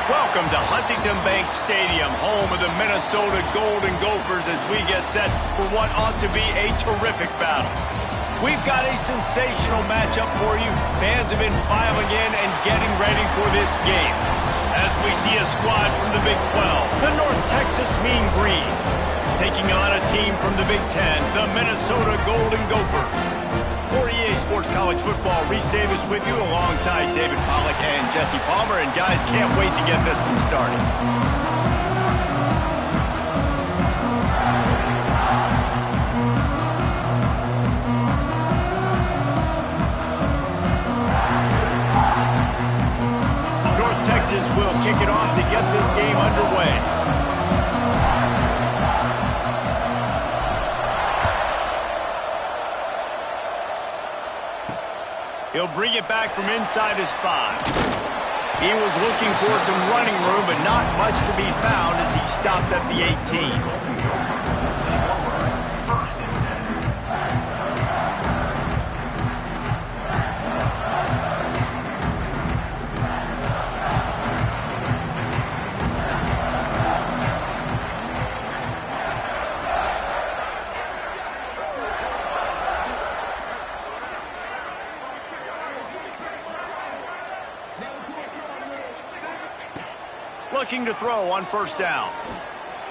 Welcome to Huntington Bank Stadium, home of the Minnesota Golden Gophers, as we get set for what ought to be a terrific battle. We've got a sensational matchup for you. Fans have been filing in and getting ready for this game. As we see a squad from the Big 12, the North Texas Mean Green, taking on a team from the Big 10, the Minnesota Golden Gophers. For EA Sports College Football, Reese Davis with you alongside David Pollack and Jesse Palmer. And guys, can't wait to get this one started. North Texas will kick it off to get this game underway. He'll bring it back from inside his 5. He was looking for some running room, but not much to be found as he stopped at the 18. Looking to throw on first down.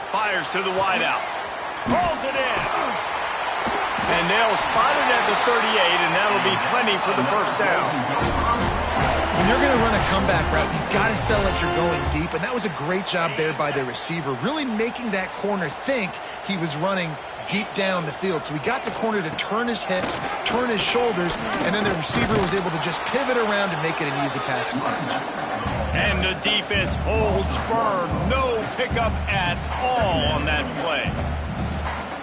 Fires to the wideout. Rolls it in. And they'll spot it at the 38, and that'll be plenty for the first down. When you're going to run a comeback route, you've got to sell like you're going deep, and that was a great job there by the receiver, really making that corner think he was running deep down the field. So we got the corner to turn his hips, turn his shoulders, and then the receiver was able to just pivot around and make it an easy pass and catch. And the defense holds firm. No pickup at all on that play.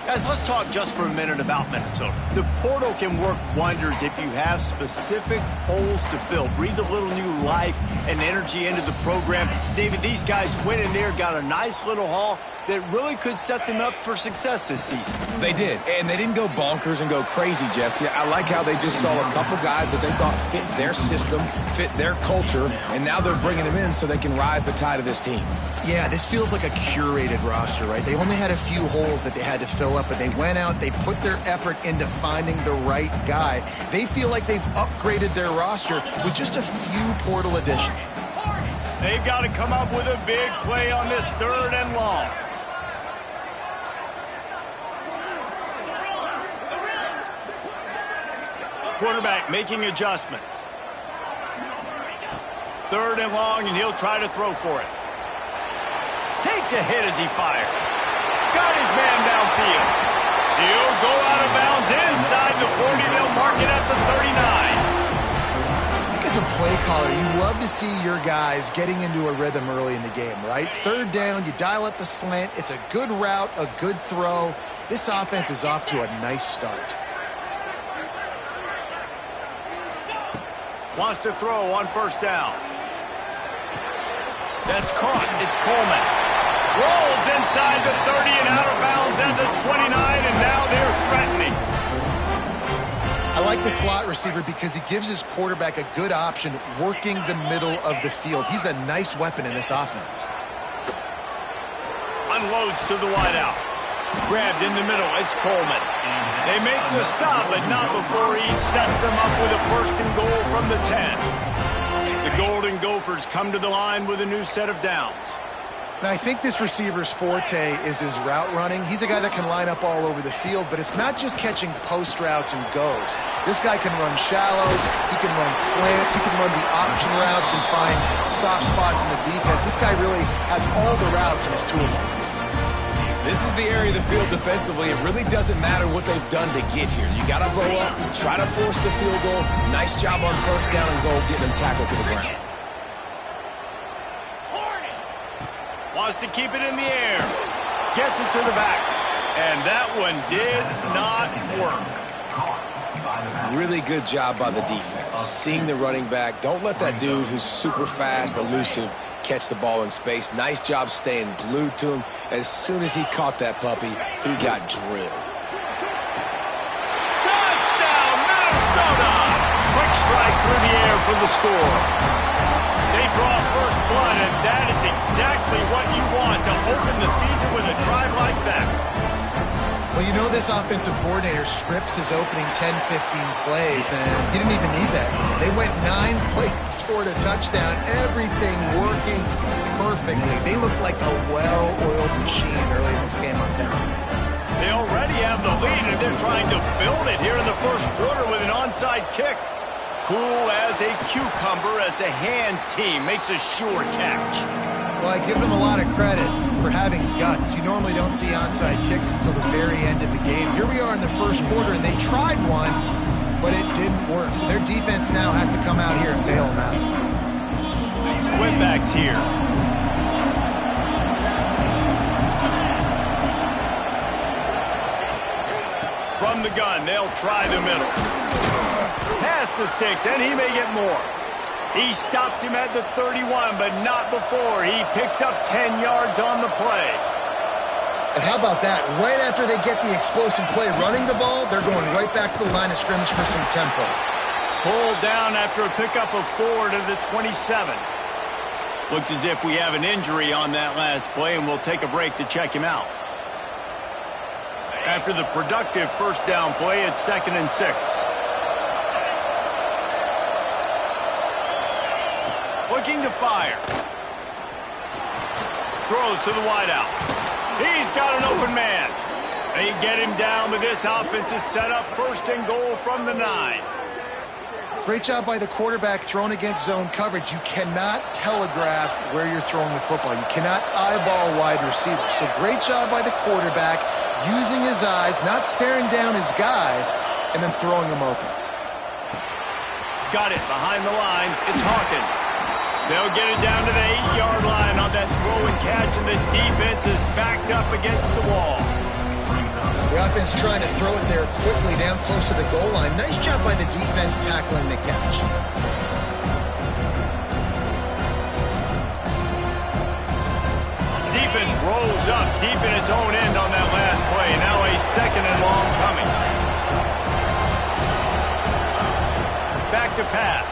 Guys, let's talk just for a minute about Minnesota. The portal can work wonders if you have specific holes to fill. Breathe a little new life and energy into the program. David, these guys went in there, got a nice little haul that really could set them up for success this season. They did, and they didn't go bonkers and go crazy, Jesse. I like how they just saw a couple guys that they thought fit their system, fit their culture, and now they're bringing them in so they can rise the tide of this team. Yeah, this feels like a curated roster, right? They only had a few holes that they had to fill up, but they went out, they put their effort into finding the right guy. They feel like they've upgraded their roster with just a few portal additions. They've got to come up with a big play on this 3rd and long. Quarterback making adjustments. 3rd and long, and he'll try to throw for it. Takes a hit as he fires. Got his man downfield. He'll go out of bounds inside the 40. They'll mark it at the 39. I think as a play caller, you love to see your guys getting into a rhythm early in the game, right? 3rd down, you dial up the slant. It's a good route, a good throw. This offense is off to a nice start. Wants to throw on first down. That's caught. It's Coleman. Rolls inside the 30 and out of bounds at the 29, and now they're threatening. I like the slot receiver because he gives his quarterback a good option working the middle of the field. He's a nice weapon in this offense. Unloads to the wideout. Grabbed in the middle. It's Coleman. They make the stop, but not before he sets them up with a 1st and goal from the 10. The Golden Gophers come to the line with a new set of downs. Now, I think this receiver's forte is his route running. He's a guy that can line up all over the field, but it's not just catching post routes and goes. This guy can run shallows, he can run slants, he can run the option routes and find soft spots in the defense. This guy really has all the routes in his toolbox. This is the area of the field defensively. It really doesn't matter what they've done to get here. You got to blow up, try to force the field goal. Nice job on first down and goal, getting them tackled to the ground. Wants to keep it in the air. Gets it to the back. And that one did not work. Really good job by the defense. Seeing the running back. Don't let that dude who's super fast, elusive, catch the ball in space. Nice job staying glued to him. As soon as he caught that puppy, he got drilled. Touchdown, Minnesota! Quick strike through the air for the score. They draw first blood, and that is exactly what you want to open the season with a drive like that. Well, you know this offensive coordinator scripts his opening 10, 15 plays, and he didn't even need that. They went 9 plays and scored a touchdown. Everything working perfectly. They look like a well-oiled machine early in this game offensively. They already have the lead, and they're trying to build it here in the first quarter with an onside kick. Cool as a cucumber as the hands team makes a sure catch. Well, I give them a lot of credit for having guts. You normally don't see onside kicks until the very end of the game. Here we are in the first quarter, and they tried one, but it didn't work. So their defense now has to come out here and bail them out. Split backs here. From the gun, they'll try the middle. Pass the sticks, and he may get more. He stops him at the 31, but not before. He picks up 10 yards on the play. And how about that? Right after they get the explosive play running the ball, they're going right back to the line of scrimmage for some tempo. Pulled down after a pickup of 4 to the 27. Looks as if we have an injury on that last play, and we'll take a break to check him out. After the productive first down play, it's 2nd and 6. Looking to fire. Throws to the wideout. He's got an open man. They get him down, but this offense is set up 1st and goal from the 9. Great job by the quarterback thrown against zone coverage. You cannot telegraph where you're throwing the football. You cannot eyeball wide receivers. So great job by the quarterback using his eyes, not staring down his guy, and then throwing him open. Got it behind the line. It's Hawkins. They'll get it down to the 8-yard line on that throw and catch, and the defense is backed up against the wall. The offense trying to throw it there quickly down close to the goal line. Nice job by the defense tackling the catch. Defense rolls up deep in its own end on that last play. Now a 2nd and long coming. Back to pass.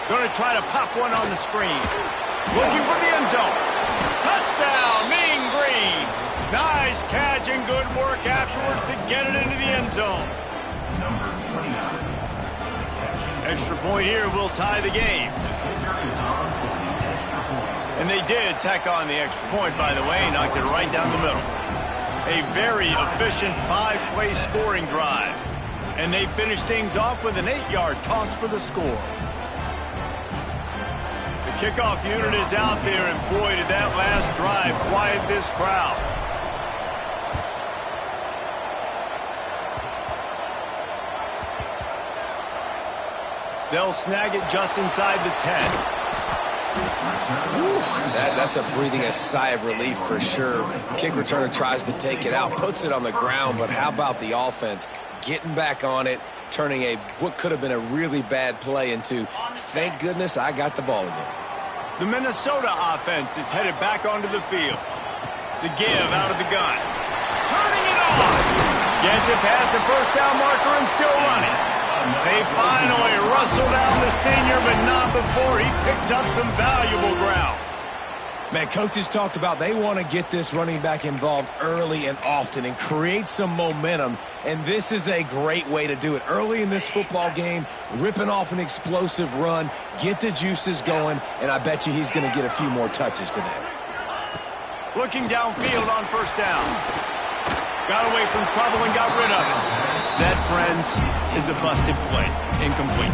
Going to try to pop one on the screen. Looking for the end zone. Touchdown, Mean Green. Nice catch and good work afterwards to get it into the end zone. Extra point here will tie the game. And they did tack on the extra point, by the way, knocked it right down the middle. A very efficient 5-play scoring drive. And they finished things off with an 8-yard toss for the score. The kickoff unit is out there, and boy, did that last drive quiet this crowd. They'll snag it just inside the 10. That's a breathing a sigh of relief for sure. Kick returner tries to take it out, puts it on the ground, but how about the offense getting back on it, turning what could have been a really bad play into, thank goodness I got the ball again. The Minnesota offense is headed back onto the field. The give out of the gun. Turning it on. Gets it past the first down marker and still running. They finally rustle down the senior, but not before he picks up some valuable ground. Man, coaches talked about they want to get this running back involved early and often and create some momentum, and this is a great way to do it. Early in this football game, ripping off an explosive run, get the juices going, and I bet you he's going to get a few more touches today. Looking downfield on first down. Got away from trouble and got rid of it. That, friends, is a busted play. Incomplete.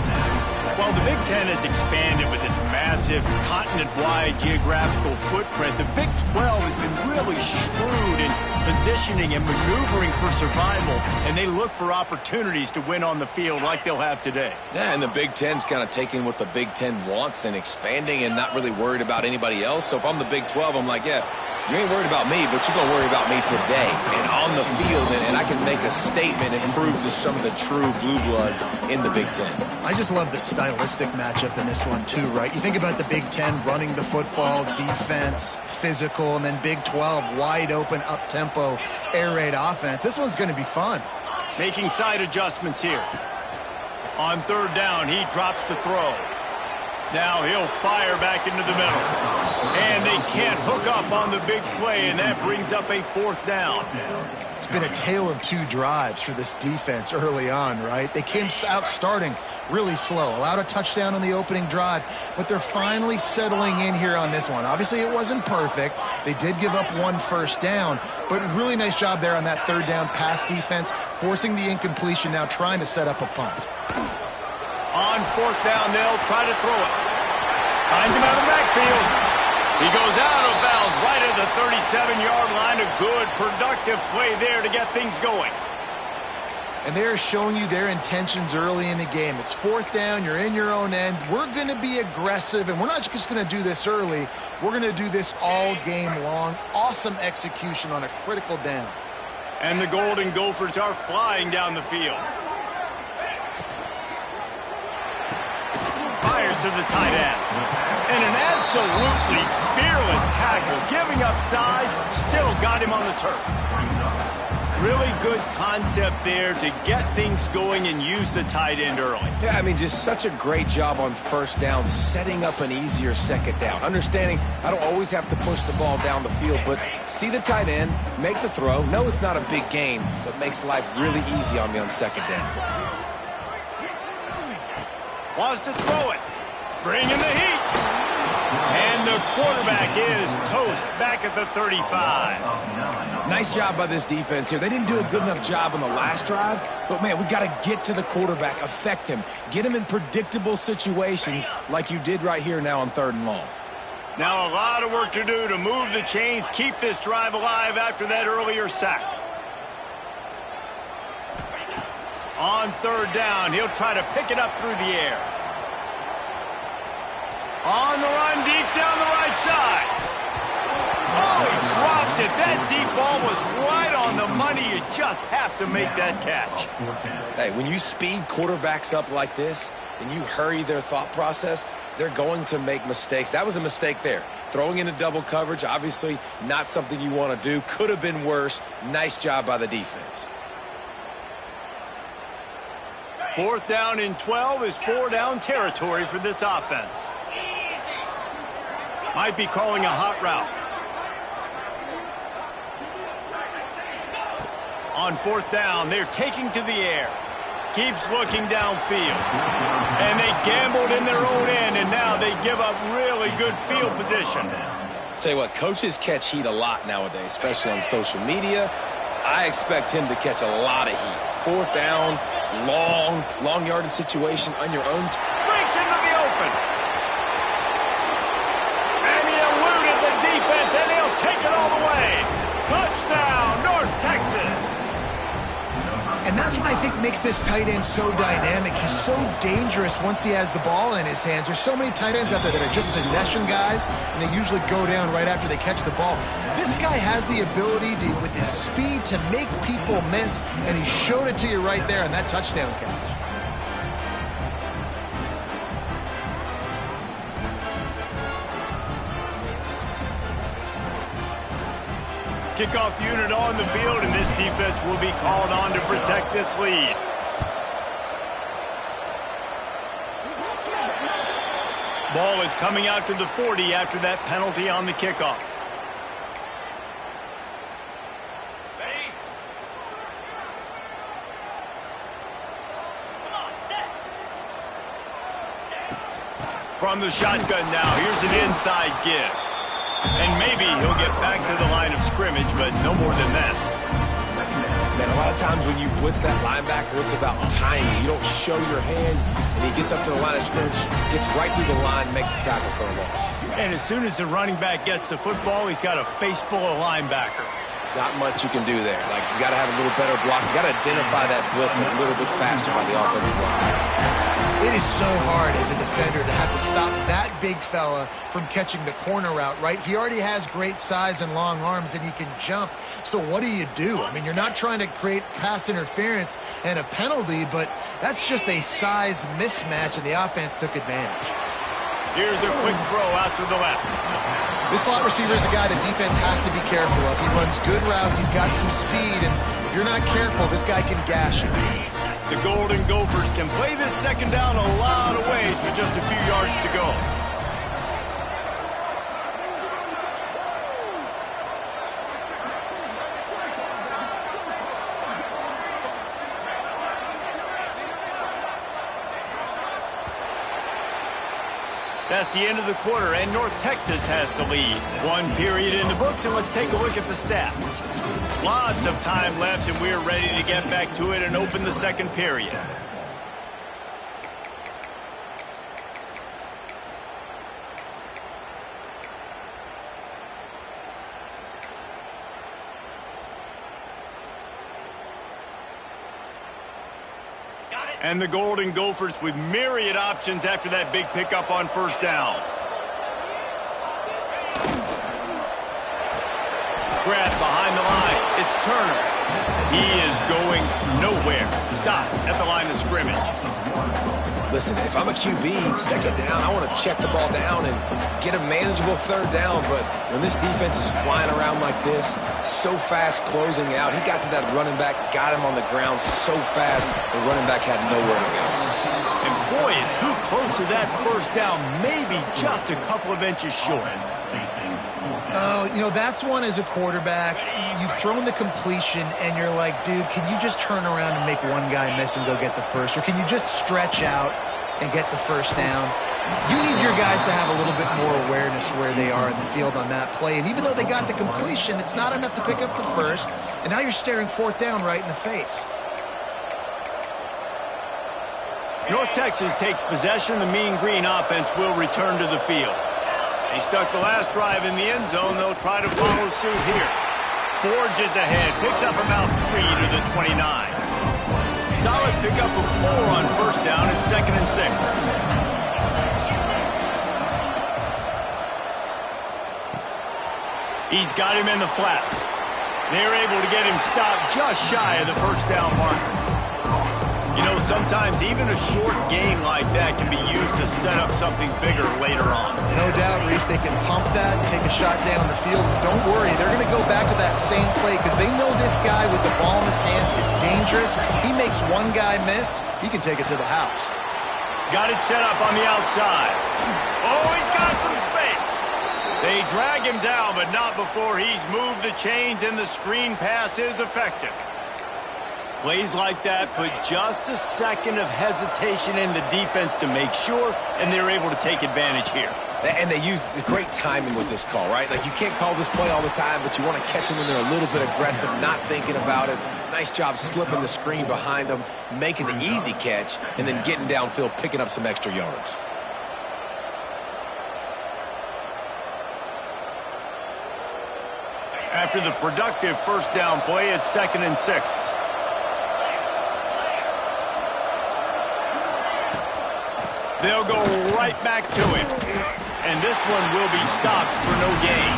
While the Big Ten has expanded with this massive continent-wide geographical footprint, the Big 12 has been really shrewd in positioning and maneuvering for survival, and they look for opportunities to win on the field like they'll have today. Yeah, and the Big Ten's kind of taking what the Big Ten wants and expanding and not really worried about anybody else. So if I'm the Big 12, I'm like, yeah, you ain't worried about me, but you're going to worry about me today and on the field, and I can make a statement and prove to some of the true blue bloods in the Big Ten. I just love the stylistic matchup in this one too, right? You think about the Big Ten running the football, defense, physical, and then Big 12 wide open, up-tempo, air raid offense. This one's going to be fun. Making side adjustments here. On third down, he drops to throw. Now he'll fire back into the middle. And they can't hook up on the big play, and that brings up a 4th down. It's been a tale of 2 drives for this defense early on, right? They came out starting really slow, allowed a touchdown on the opening drive, but they're finally settling in here on this one. Obviously, it wasn't perfect. They did give up 1 first down, but really nice job there on that 3rd down pass defense, forcing the incompletion, now trying to set up a punt. On 4th down, they'll try to throw it. Finds him out of the backfield. He goes out of bounds right at the 37-yard line. A good, productive play there to get things going. And they're showing you their intentions early in the game. It's 4th down. You're in your own end. We're going to be aggressive, and we're not just going to do this early. We're going to do this all game long. Awesome execution on a critical down. And the Golden Gophers are flying down the field. Fires to the tight end. And an absolutely fearless tackle, giving up size, still got him on the turf. Really good concept there to get things going and use the tight end early. Yeah, I mean, just such a great job on 1st down, setting up an easier 2nd down. Understanding I don't always have to push the ball down the field, but see the tight end, make the throw. No, it's not a big gain, but makes life really easy on me on 2nd down. Wants to throw it. Bring in the heat. And the quarterback is toast back at the 35. Nice job by this defense here. They didn't do a good enough job on the last drive, but, man, we got to get to the quarterback, affect him, get him in predictable situations like you did right here now on 3rd and long. Now a lot of work to do to move the chains, keep this drive alive after that earlier sack. On 3rd down, he'll try to pick it up through the air. On the run, deep down the right side. Oh, he dropped it. That deep ball was right on the money. You just have to make that catch. Hey, when you speed quarterbacks up like this and you hurry their thought process, they're going to make mistakes. That was a mistake there. Throwing into double coverage, obviously not something you want to do. Could have been worse. Nice job by the defense. 4th down and 12 is 4-down territory for this offense. Might be calling a hot route. On 4th down, they're taking to the air. Keeps looking downfield. And they gambled in their own end, and now they give up really good field position. Tell you what, coaches catch heat a lot nowadays, especially on social media. I expect him to catch a lot of heat. 4th down, long yardage situation on your own. Breaks into the open. And he eluded the defense, and he'll take it all the way. Touchdown, North Texas. And that's what I think makes this tight end so dynamic. He's so dangerous once he has the ball in his hands. There's so many tight ends out there that are just possession guys, and they usually go down right after they catch the ball. This guy has the ability to, with his speed, to make people miss, and he showed it to you right there on that touchdown catch. Kickoff unit on the field, and this defense will be called on to protect this lead. Ball is coming out to the 40 after that penalty on the kickoff. From the shotgun now, here's an inside give. And maybe he'll get back to the line of scrimmage, but no more than that. Man, a lot of times when you blitz that linebacker, it's about timing. You don't show your hand, and he gets up to the line of scrimmage, gets right through the line, makes the tackle for a loss. And as soon as the running back gets the football, he's got a face full of linebacker. Not much you can do there. Like, you got to have a little better block. You got to identify that blitz a little bit faster by the offensive line. It is so hard as a defender to have to stop that big fella from catching the corner route, right? He already has great size and long arms, and he can jump. So what do you do? I mean, you're not trying to create pass interference and a penalty, but that's just a size mismatch, and the offense took advantage. Here's a quick throw out to the left. This slot receiver is a guy the defense has to be careful of. He runs good routes. He's got some speed, and if you're not careful, this guy can gash you. The Golden Gophers can play this second down a lot of ways with just a few yards to go. That's the end of the quarter, and North Texas has the lead. One period in the books, and let's take a look at the stats. Lots of time left, and we're ready to get back to it and open the second period. And the Golden Gophers with myriad options after that big pickup on first down. Grab behind the line. It's Turner. He is going nowhere. Stop at the line of scrimmage. Listen, if I'm a QB, second down, I want to check the ball down and get a manageable third down. But when this defense is flying around like this, so fast closing out, he got to that running back, got him on the ground so fast, the running back had nowhere to go. And boy, is he close to that first down, maybe just a couple of inches short. Oh, you know, that's one as a quarterback. You've thrown the completion, and you're like, dude, can you just turn around and make one guy miss and go get the first? Or can you just stretch out and get the first down? You need your guys to have a little bit more awareness where they are in the field on that play. And even though they got the completion, it's not enough to pick up the first. And now you're staring fourth down right in the face. North Texas takes possession. The Mean Green offense will return to the field. They stuck the last drive in the end zone. They'll try to follow suit here. Forges ahead. Picks up about 3 to the 29. Solid pickup of 4 on first down. It's 2nd and 6. He's got him in the flat. They're able to get him stopped just shy of the first down marker. You know, sometimes even a short game like that can be used to set up something bigger later on. No doubt, Reese, they can pump that and take a shot down the field. Don't worry, they're going to go back to that same play because they know this guy with the ball in his hands is dangerous. He makes one guy miss, he can take it to the house. Got it set up on the outside. Oh, he's got some space. They drag him down, but not before he's moved the chains, and the screen pass is effective. Plays like that put just a second of hesitation in the defense to make sure, and they're able to take advantage here. And they use great timing with this call, right? Like, you can't call this play all the time, but you want to catch them when they're a little bit aggressive, not thinking about it. Nice job slipping the screen behind them, making the easy catch, and then getting downfield, picking up some extra yards. After the productive first down play, it's 2nd and 6. They'll go right back to him. And this one will be stopped for no gain.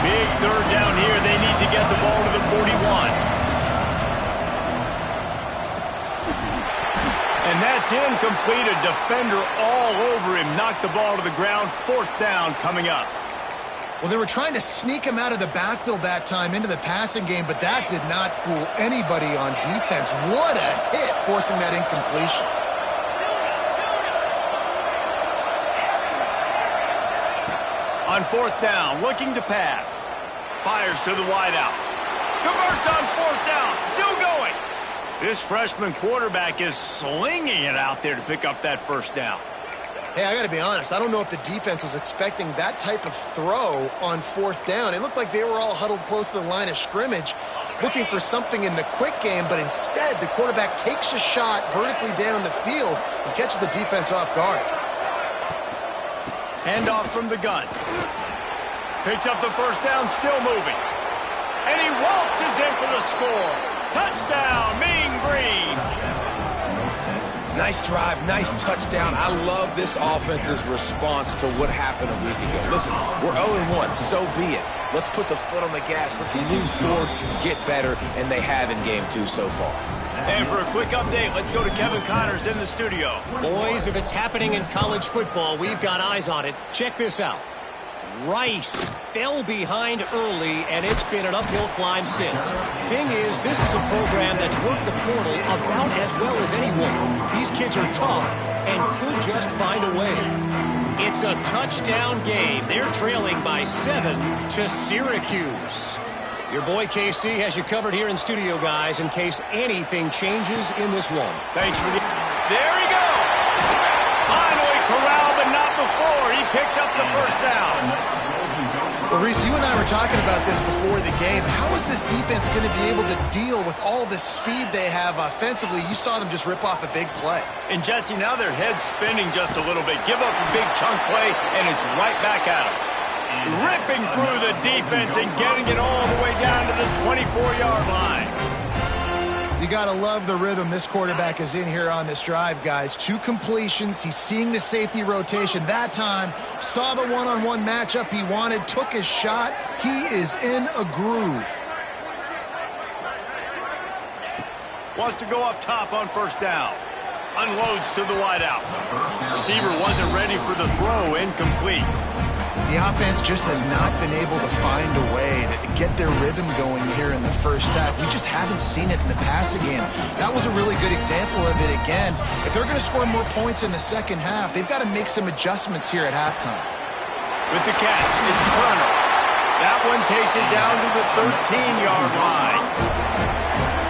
Big third down here. They need to get the ball to the 41. And that's incomplete. A defender all over him. Knocked the ball to the ground. 4th down coming up. Well, they were trying to sneak him out of the backfield that time into the passing game, but that did not fool anybody on defense. What a hit, forcing that incompletion. On 4th down, looking to pass. Fires to the wideout. Converts on 4th down. Still going. This freshman quarterback is slinging it out there to pick up that first down. Hey, I got to be honest. I don't know if the defense was expecting that type of throw on 4th down. It looked like they were all huddled close to the line of scrimmage, looking for something in the quick game, but instead the quarterback takes a shot vertically down the field and catches the defense off guard. Handoff from the gun. Picks up the first down, still moving. And he waltzes in for the score. Touchdown, Mean Green. Nice drive, nice touchdown. I love this offense's response to what happened a week ago. Listen, we're 0-1, so be it. Let's put the foot on the gas. Let's move forward, get better, and they have in Game 2 so far. And for a quick update, let's go to Kevin Connors in the studio. Boys, if it's happening in college football, we've got eyes on it. Check this out. Rice fell behind early, and it's been an uphill climb since. Thing is, this is a program that's worked the portal about as well as anyone. These kids are tough and could just find a way. It's a touchdown game. They're trailing by 7 to Syracuse. Your boy KC has you covered here in studio, guys, in case anything changes in this one. Thanks for the... There he goes! Finally corralled, but not before. He picks up the first down. Well, Reese, you and I were talking about this before the game. How is this defense going to be able to deal with all the speed they have offensively? You saw them just rip off a big play. And, Jesse, now their head's spinning just a little bit. Give up a big chunk play, and it's right back at them. Ripping through the defense and getting it all the way down to the 24-yard line. You got to love the rhythm this quarterback is in here on this drive, guys. 2 completions. He's seeing the safety rotation that time. Saw the one-on-one matchup he wanted. Took his shot. He is in a groove. Wants to go up top on first down. Unloads to the wideout. Receiver wasn't ready for the throw. Incomplete. The offense just has not been able to find a way to get their rhythm going here in the first half. We just haven't seen it in the passing game. That was a really good example of it again. If they're going to score more points in the second half, they've got to make some adjustments here at halftime. With the catch, it's Turner. That one takes it down to the 13-yard line.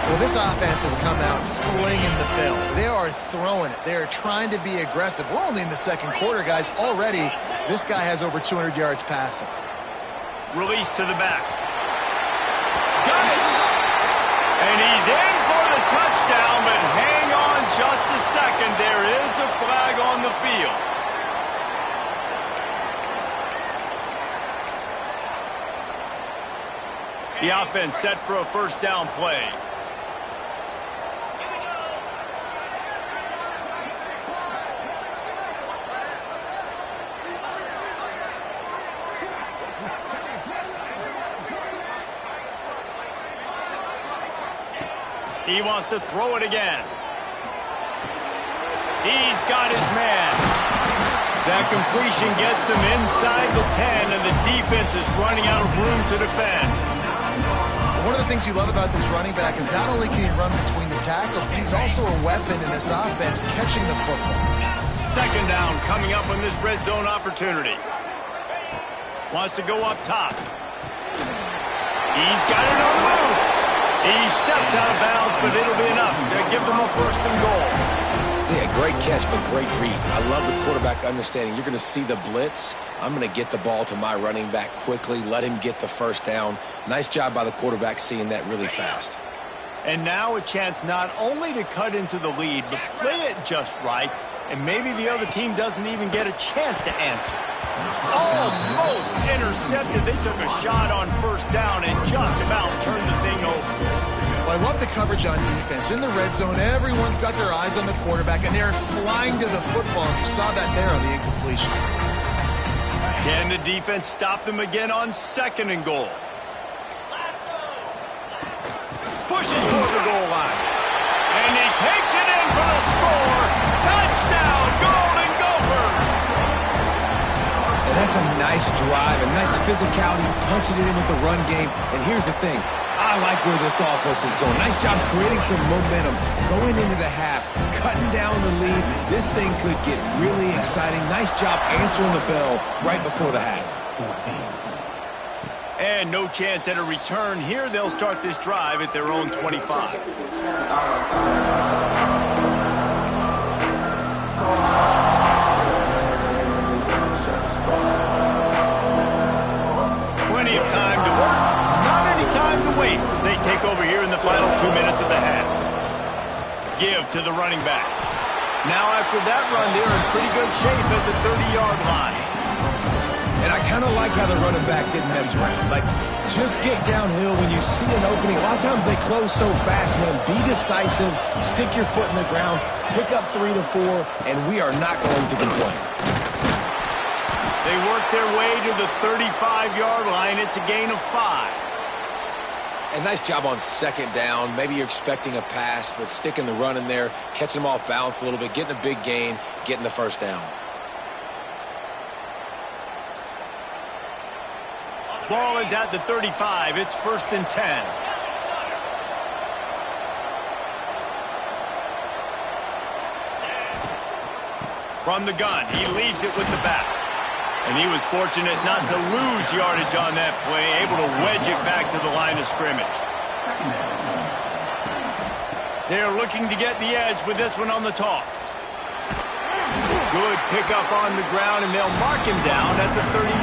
Well, this offense has come out slinging the bill. They are throwing it. They are trying to be aggressive. We're only in the second quarter, guys. Already, this guy has over 200 yards passing. Release to the back. Got it! And he's in for the touchdown, but hang on just a second. There is a flag on the field. The offense set for a first down play. He wants to throw it again. He's got his man. That completion gets them inside the 10, and the defense is running out of room to defend. One of the things you love about this running back is not only can he run between the tackles, but he's also a weapon in this offense, catching the football. Second down coming up on this red zone opportunity. Wants to go up top. He's got it on the move. He steps out of bounds, but it'll be enough to give them a first and goal. Yeah, great catch, but great read. I love the quarterback understanding. You're going to see the blitz. I'm going to get the ball to my running back quickly, let him get the first down. Nice job by the quarterback seeing that really fast. And now a chance not only to cut into the lead, but play it just right, and maybe the other team doesn't even get a chance to answer. Almost intercepted. They took a shot on first down and just about turned the thing over. Well, I love the coverage on defense. In the red zone, everyone's got their eyes on the quarterback, and they're flying to the football. You saw that there on the incompletion. Can the defense stop them again on second and goal? Pushes for the goal line. And he takes it in for the score. Touchdown, Golden Gophers! And that's a nice drive, a nice physicality, punching it in with the run game. And here's the thing. I like where this offense is going. Nice job creating some momentum, going into the half, cutting down the lead. This thing could get really exciting. Nice job answering the bell right before the half. And no chance at a return here. They'll start this drive at their own 25. Plenty of time to work. Not any time to waste as they take over here in the final 2 minutes of the half. Give to the running back. Now after that run, they're in pretty good shape at the 30-yard line. And I kind of like how the running back didn't mess around. Like, just get downhill when you see an opening. A lot of times they close so fast, man. Be decisive, stick your foot in the ground, pick up 3 to 4, and we are not going to complain. They work their way to the 35-yard line. It's a gain of 5. And nice job on second down. Maybe you're expecting a pass, but sticking the run in there, catching them off balance a little bit, getting a big gain, getting the first down. Ball is at the 35. It's 1st and 10. From the gun, he leaves it with the back. And he was fortunate not to lose yardage on that play, able to wedge it back to the line of scrimmage. They're looking to get the edge with this one on the toss. Good pickup on the ground, and they'll mark him down at the 39.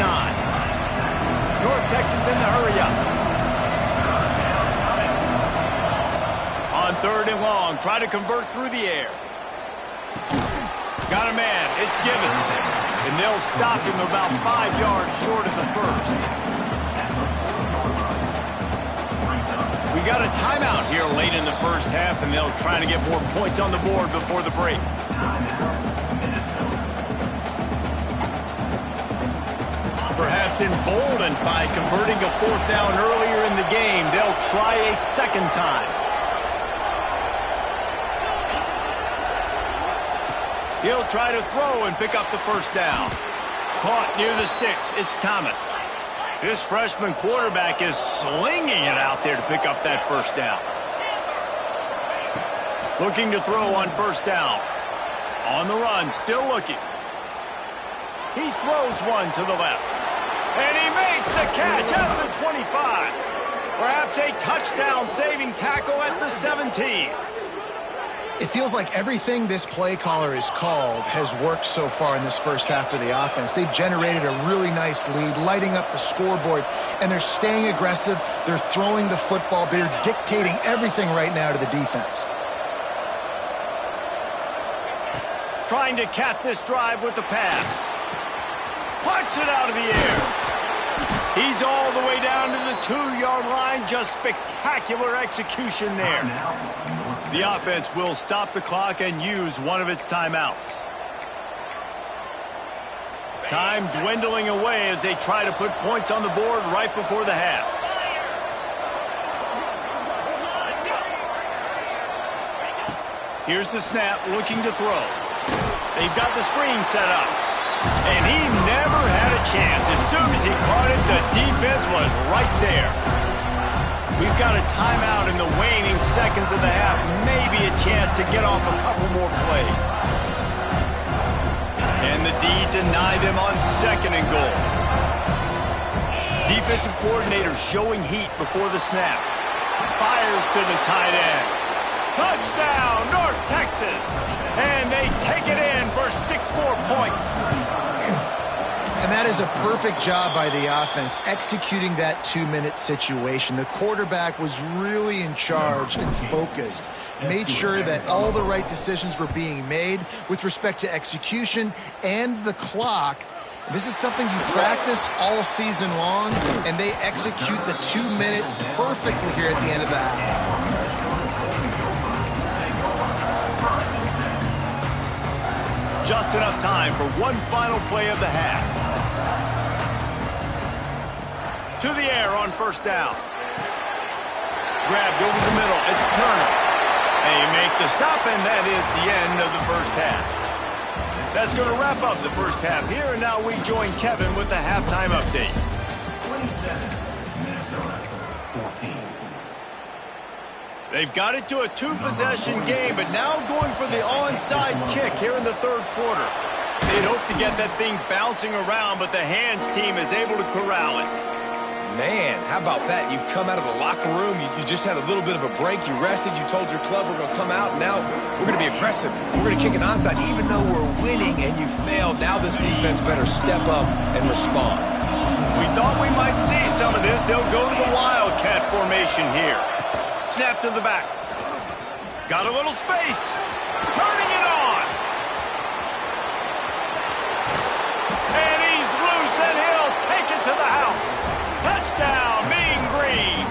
North Texas in the hurry up. On 3rd and long, try to convert through the air. Got a man, it's Gibbons. And they'll stop him about 5 yards short of the first. We got a timeout here late in the first half, and they'll try to get more points on the board before the break. Perhaps emboldened by converting a 4th down earlier in the game, they'll try a second time. He'll try to throw and pick up the 1st down. Caught near the sticks. It's Thomas. This freshman quarterback is slinging it out there to pick up that 1st down. Looking to throw on 1st down. On the run, still looking. He throws one to the left. And he makes the catch at the 25. Perhaps a touchdown-saving tackle at the 17. It feels like everything this play caller has called has worked so far in this first half of the offense. They've generated a really nice lead, lighting up the scoreboard, and they're staying aggressive. They're throwing the football. They're dictating everything right now to the defense. Trying to cap this drive with the pass. Punts it out of the air. He's all the way down to the 2-yard line. Just spectacular execution there. The offense will stop the clock and use one of its timeouts. Time dwindling away as they try to put points on the board right before the half. Here's the snap, looking to throw. They've got the screen set up. And he never had a chance. As soon as he caught it, the defense was right there. We've got a timeout in the waning seconds of the half. Maybe a chance to get off a couple more plays. And the D deny them on 2nd and goal. Defensive coordinator showing heat before the snap. Fires to the tight end. Touchdown, North Texas. And they take it in for 6 more points. And that is a perfect job by the offense, executing that 2-minute situation. The quarterback was really in charge and focused. Made sure that all the right decisions were being made with respect to execution and the clock. This is something you practice all season long, and they execute the 2-minute perfectly here at the end of the half. Just enough time for one final play of the half. To the air on 1st down. Grabbed over the middle. It's Turner. They make the stop, and that is the end of the first half. That's going to wrap up the first half here, and now we join Kevin with the halftime update. 27, Minnesota, 14. They've got it to a 2-possession game, but now going for the onside kick here in the 3rd quarter. They'd hope to get that thing bouncing around, but the hands team is able to corral it. Man, how about that? You come out of the locker room, you just had a little bit of a break, you rested, you told your club we're going to come out, and now we're going to be aggressive. We're going to kick an onside, even though we're winning and you failed. Now this defense better step up and respond. We thought we might see some of this. They'll go to the Wildcat formation here. Snap to the back. Got a little space. Turning it on. And he's loose, and he'll take it to the house. Touchdown, Mean Green.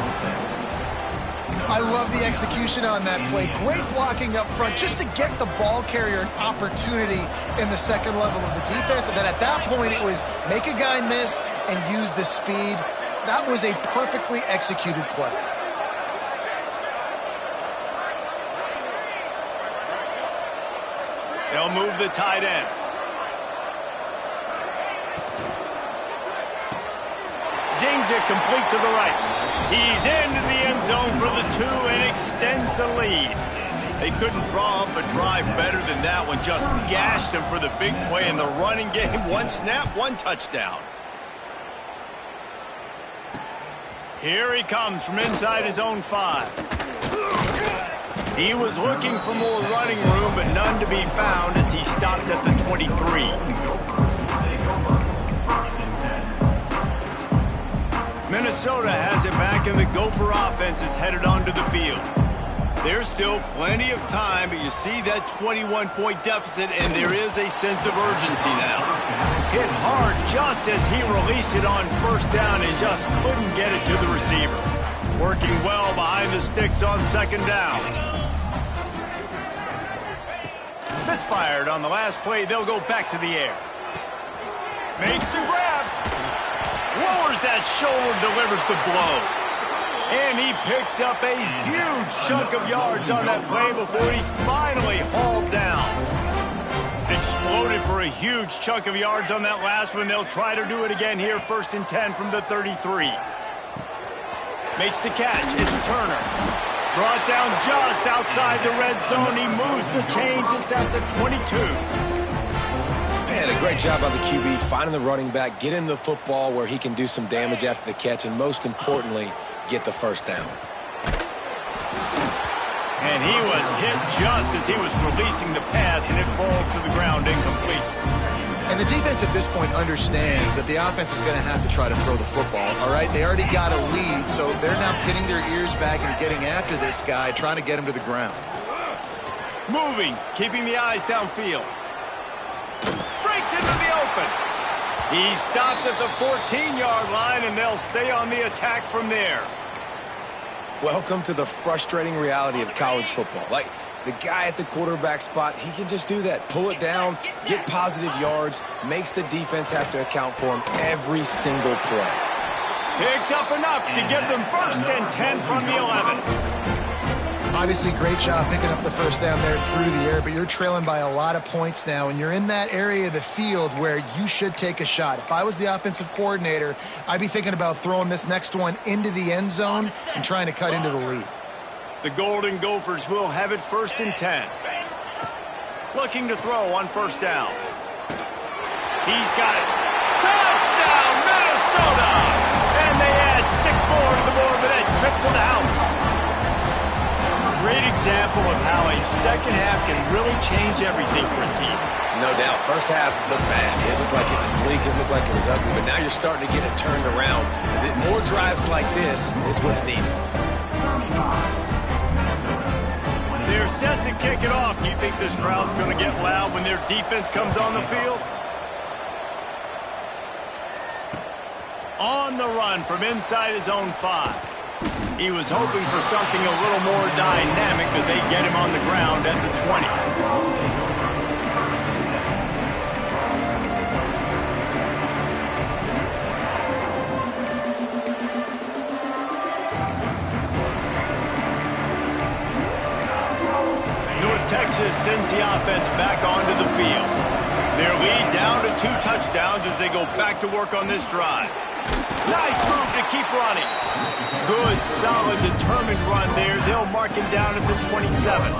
I love the execution on that play. Great blocking up front just to get the ball carrier an opportunity in the 2nd level of the defense. And then at that point, it was make a guy miss and use the speed. That was a perfectly executed play. They'll move the tight end. zings it complete to the right. He's into the end zone for the 2 and extends the lead. They couldn't draw up a drive better than that one. Just gashed them for the big play in the running game. 1 snap, 1 touchdown. Here he comes from inside his own 5. He was looking for more running room, but none to be found as he stopped at the 23. Minnesota has it back, and the Gopher offense is headed onto the field. There's still plenty of time, but you see that 21-point deficit, and there is a sense of urgency now. Hit hard just as he released it on first down and just couldn't get it to the receiver. Working well behind the sticks on second down. Misfired on the last play. They'll go back to the air. Makes the grab. Lowers that shoulder, delivers the blow. And he picks up a huge chunk of yards on that play before he's finally hauled down. Exploded for a huge chunk of yards on that last one. They'll try to do it again here, 1st and 10 from the 33. Makes the catch. It's Turner. Brought down just outside the red zone. He moves the chains. It's at the 22. Man, a great job by the QB finding the running back, getting the football where he can do some damage after the catch, and most importantly, get the first down. And he was hit just as he was releasing the pass, and it falls to the ground incomplete. And the defense at this point understands that the offense is going to have to try to throw the football, all right? They already got a lead, so they're now pinning their ears back and getting after this guy, trying to get him to the ground. Moving, keeping the eyes downfield. Breaks into the open. He stopped at the 14-yard line, and they'll stay on the attack from there. Welcome to the frustrating reality of college football. Like, the guy at the quarterback spot, he can just do that. Pull it down, get positive yards, makes the defense have to account for him every single play. Picks up enough to give them 1st and 10 from the 11. Obviously, great job picking up the first down there through the air, but you're trailing by a lot of points now, and you're in that area of the field where you should take a shot. If I was the offensive coordinator, I'd be thinking about throwing this next one into the end zone and trying to cut into the lead. The Golden Gophers will have it 1st and 10. Looking to throw on 1st down. He's got it. Touchdown, Minnesota! And they add 6 more to the board with that trip to the house. Great example of how a second half can really change everything for a team. No doubt. First half looked bad. It looked like it was bleak. It looked like it was ugly. But now you're starting to get it turned around. More drives like this is what's needed. They're set to kick it off. Do you think this crowd's going to get loud when their defense comes on the field? On the run from inside his own 5. He was hoping for something a little more dynamic, but they get him on the ground at the 20. North Texas sends the offense back onto the field. Their lead down to 2 touchdowns as they go back to work on this drive. Nice move to keep running. Good, solid, determined run there. They'll mark him down at the 27.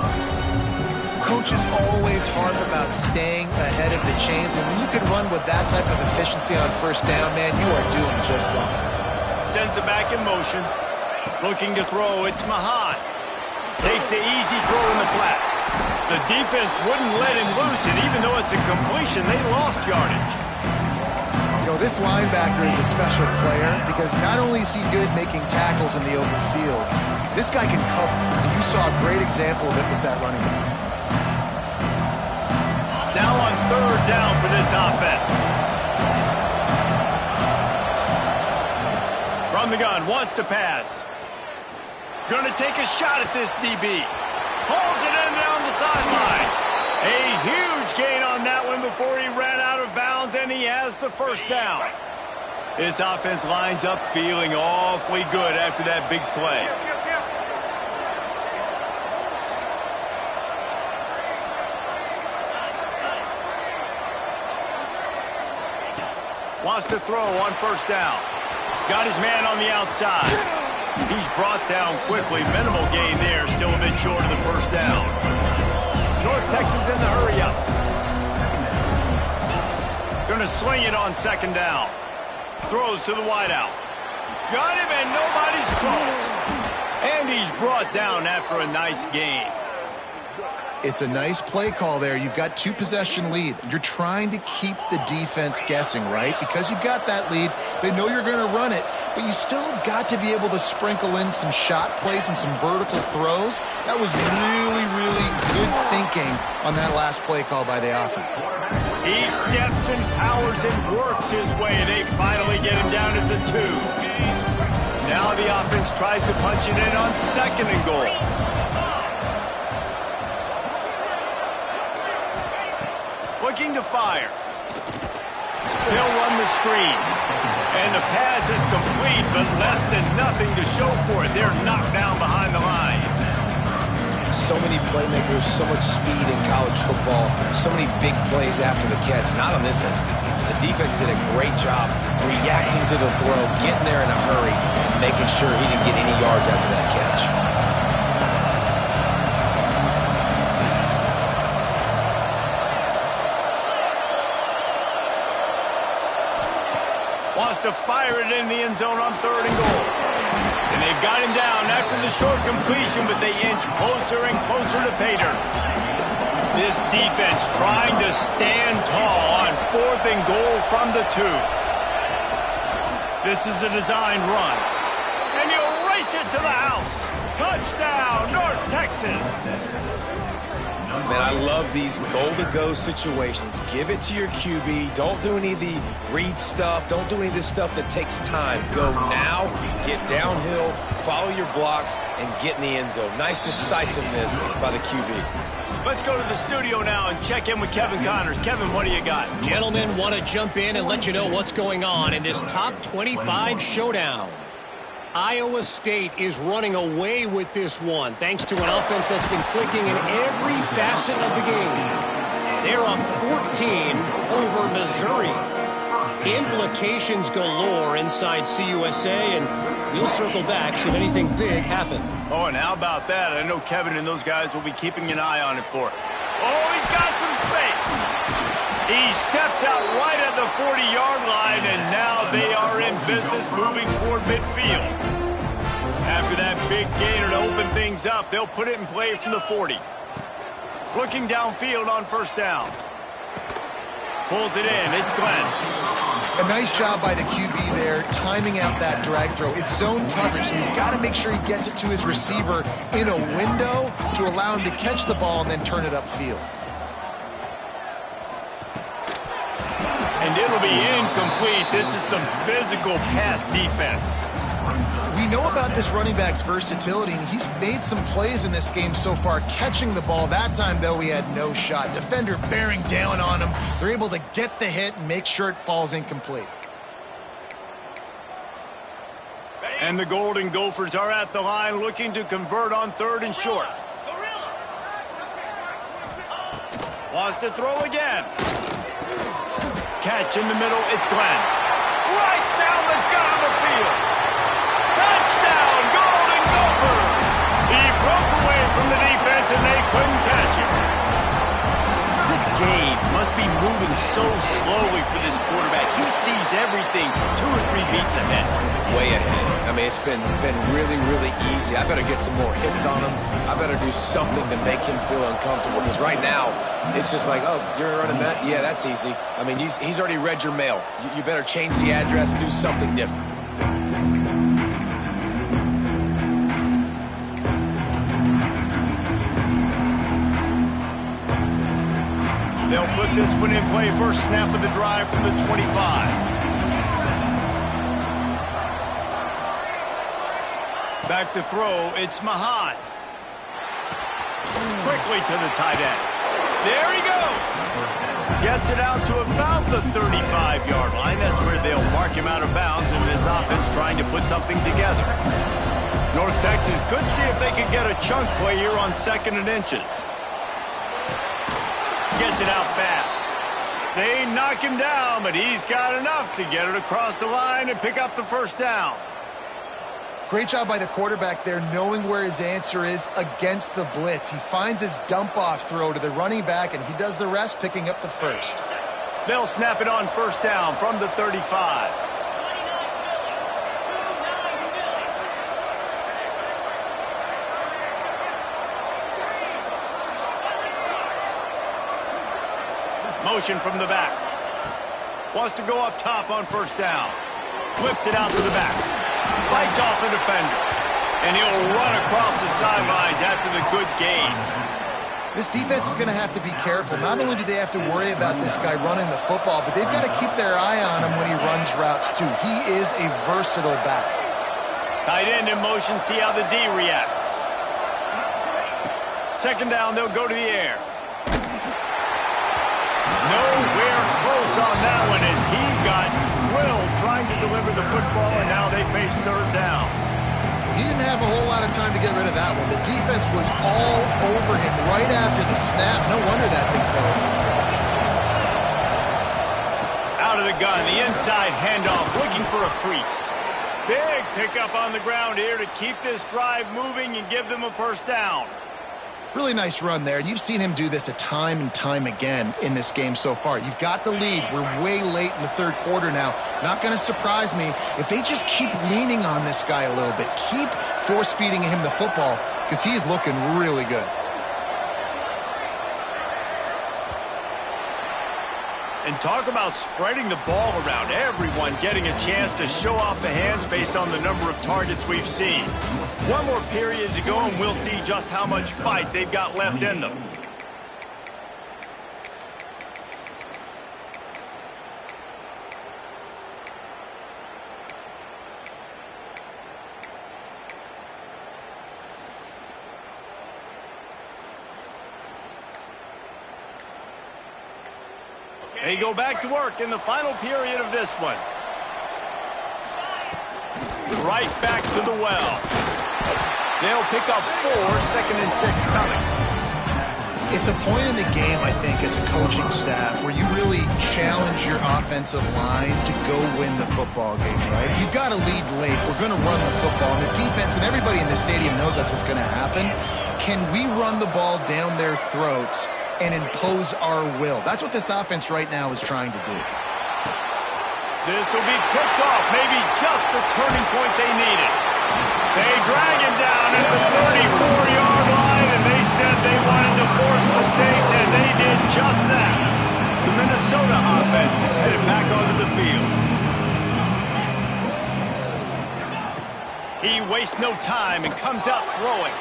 Coaches always harp about staying ahead of the chains, and when you can run with that type of efficiency on 1st down, man, you are doing just that. Sends it back in motion. Looking to throw, it's Mahan. Takes the easy throw in the flat. The defense wouldn't let him loose, and even though it's a completion, they lost yardage. You know, this linebacker is a special player because not only is he good making tackles in the open field, this guy can cover. And you saw a great example of it with that running back. Now on 3rd down for this offense. From the gun, wants to pass. Going to take a shot at this DB. Pulls it in down the sideline. A huge gain on that one before he ran out of bounds, and he has the 1st down. This offense lines up feeling awfully good after that big play. Wants to throw on 1st down. Got his man on the outside. He's brought down quickly. Minimal gain there. Still a bit short of the first down. North Texas in the hurry up. Gonna sling it on second down. Throws to the wideout. Got him and nobody's close. And he's brought down after a nice gain. It's a nice play call there. You've got 2-possession lead. You're trying to keep the defense guessing, right? Because you've got that lead, they know you're going to run it, but you still have got to be able to sprinkle in some shot plays and some vertical throws. That was really, really good thinking on that last play call by the offense. He steps and powers and works his way. They finally get him down at the 2. Now the offense tries to punch it in on second and goal. Looking to fire. He'll run the screen. And the pass is complete, but less than nothing to show for it. They're knocked down behind the line. So many playmakers, so much speed in college football, so many big plays after the catch. Not on this instance. The defense did a great job reacting to the throw, getting there in a hurry, and making sure he didn't get any yards after that catch. Wants to fire it in the end zone on third and goal. And they've got him down after the short completion, but they inch closer and closer to pay dirt. This defense trying to stand tall on fourth and goal from the 2. This is a designed run. And he'll race it to the house. Touchdown, North Texas. Man, I love these goal-to-go situations. Give it to your QB. Don't do any of the read stuff. Don't do any of this stuff that takes time. Go now, get downhill, follow your blocks, and get in the end zone. Nice decisiveness by the QB. Let's go to the studio now and check in with Kevin Connors. Kevin, what do you got? Gentlemen, want to jump in and let you know what's going on in this top 25 showdown. Iowa State is running away with this one, thanks to an offense that's been clicking in every facet of the game. They're up 14 over Missouri. Implications galore inside CUSA, and we'll circle back should anything big happen. Oh, and how about that? I know Kevin and those guys will be keeping an eye on it for it. Oh, he's got some space. He steps out right at the 40-yard line, and now they are in business moving toward midfield. After that big gainer to open things up, they'll put it in play from the 40. Looking downfield on first down. Pulls it in. It's Glenn. A nice job by the QB there, timing out that drag throw. It's zone coverage, so he's got to make sure he gets it to his receiver in a window to allow him to catch the ball and then turn it upfield. And it'll be incomplete. This is some physical pass defense. We know about this running back's versatility, and he's made some plays in this game so far, catching the ball. That time, though, he had no shot. Defender bearing down on him. They're able to get the hit and make sure it falls incomplete. And the Golden Gophers are at the line looking to convert on third and short. Wants to throw again. Catch in the middle, it's Glenn. Right down the gut of the field. Touchdown, Golden Gophers! He broke away from the defense and they couldn't catch him. This game must be moving so slowly for this quarterback. He sees everything 2 or 3 beats ahead. Way ahead. I mean, it's been really, really easy. I better get some more hits on him. I better do something to make him feel uncomfortable, because right now, it's just like, oh, you're running that? Yeah, that's easy. I mean, he's already read your mail. You better change the address, do something different. They'll put this one in play. First snap of the drive from the 25. Back to throw, it's Mahan. Quickly to the tight end. There he goes. Gets it out to about the 35-yard line. That's where they'll mark him out of bounds, and this offense trying to put something together. North Texas could see if they could get a chunk play here on 2nd and inches. Gets it out fast. They knock him down, but he's got enough to get it across the line and pick up the first down. Great job by the quarterback there, knowing where his answer is against the blitz. He finds his dump-off throw to the running back, and he does the rest, picking up the first. They'll snap it on first down from the 35. Motion from the back. Wants to go up top on first down. Flips it out to the back. Fights off the defender. And he'll run across the sidelines after the good gain. This defense is going to have to be careful. Not only do they have to worry about this guy running the football, but they've got to keep their eye on him when he runs routes too. He is a versatile back. Tight end in motion, see how the D reacts. Second down, they'll go to the air. Nowhere close on that one as he got drilled trying to deliver the football, and now they face third down. He didn't have a whole lot of time to get rid of that one. The defense was all over him right after the snap. No wonder that thing fell. Out of the gun, the inside handoff, looking for a crease. Big pickup on the ground here to keep this drive moving and give them a first down. Really nice run there. You've seen him do this a time and time again in this game so far. You've got the lead. We're way late in the third quarter now. Not going to surprise me if they just keep leaning on this guy a little bit. Keep force-feeding him the football because he's looking really good. And talk about spreading the ball around. Everyone getting a chance to show off the hands based on the number of targets we've seen. One more period to go, and we'll see just how much fight they've got left in them. They go back to work in the final period of this one. Right back to the well. They'll pick up 4, 2nd and 6 coming. It's a point in the game, I think, as a coaching staff where you really challenge your offensive line to go win the football game, right? You've got to lead late. We're going to run the football. And the defense and everybody in the stadium knows that's what's going to happen. Can we run the ball down their throats and impose our will? That's what this offense right now is trying to do. This will be picked off, maybe just the turning point they needed. They drag him down at the 34-yard line, and they said they wanted to force mistakes, and they did just that. The Minnesota offense is headed back onto the field. He wastes no time and comes out throwing.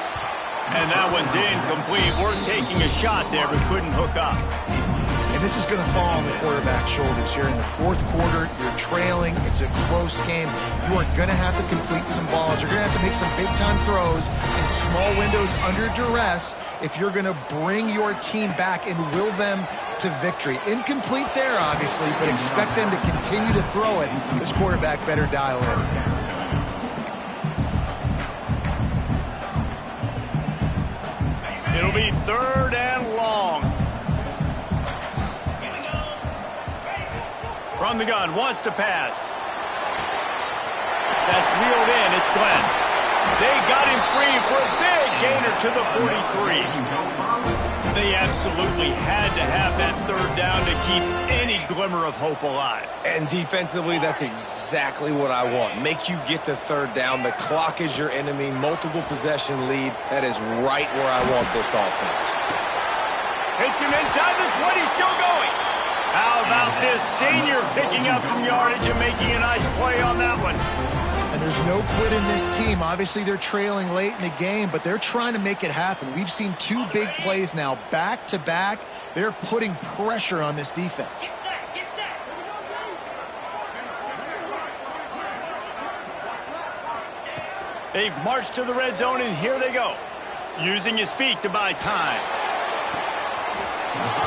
And that one's incomplete. We're taking a shot there, but couldn't hook up. And this is going to fall on the quarterback's shoulders here in the fourth quarter. You're trailing. It's a close game. You are going to have to complete some balls. You're going to have to make some big-time throws in small windows under duress if you're going to bring your team back and will them to victory. Incomplete there, obviously, but expect them to continue to throw it. This quarterback better dial in. It'll be 3rd and long. From the gun, wants to pass. That's reeled in, it's Glenn. They got him free for a big gainer to the 43. They absolutely had to have that 3rd down to keep any glimmer of hope alive. And defensively, that's exactly what I want. Make you get the 3rd down. The clock is your enemy. Multiple possession lead. That is right where I want this offense. Hits him inside the 20, still going. How about this senior picking up some yardage and making a nice play on that one? And there's no quit in this team. Obviously, they're trailing late in the game, but they're trying to make it happen. We've seen 2 big plays now, back-to-back. They're putting pressure on this defense. They've marched to the red zone, and here they go. Using his feet to buy time.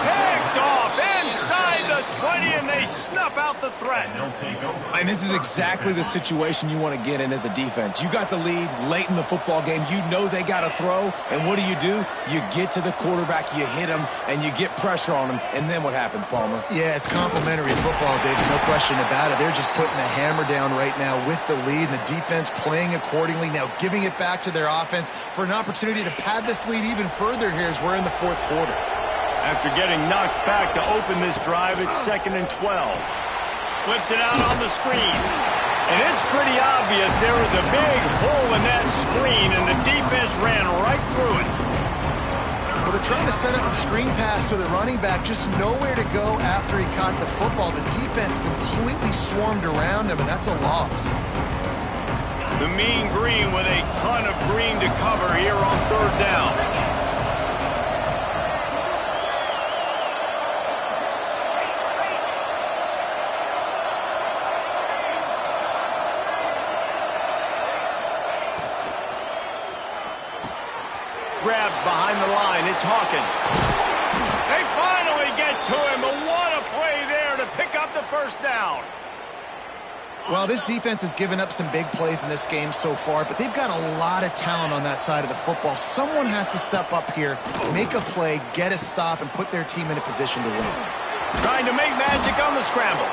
Picked off inside the 20, and they they snuff out the threat. They'll take over. And this is exactly the situation you want to get in as a defense. You got the lead late in the football game. You know they got to throw. And what do? You get to the quarterback, you hit him, and you get pressure on him. And then what happens, Palmer? Yeah, it's complimentary football, David. No question about it. They're just putting a hammer down right now with the lead, and the defense playing accordingly. Now giving it back to their offense for an opportunity to pad this lead even further here as we're in the fourth quarter. After getting knocked back to open this drive, it's 2nd and 12. Flips it out on the screen. And it's pretty obvious there was a big hole in that screen, and the defense ran right through it. Well, they're trying to set up the screen pass to the running back, just nowhere to go after he caught the football. The defense completely swarmed around him, and that's a loss. The Mean Green with a ton of green to cover here on 3rd down. Grabbed behind the line. It's Hawkins. They finally get to him, but what a play there to pick up the 1st down. Well, this defense has given up some big plays in this game so far, but they've got a lot of talent on that side of the football. Someone has to step up here, make a play, get a stop, and put their team in a position to win. Trying to make magic on the scramble.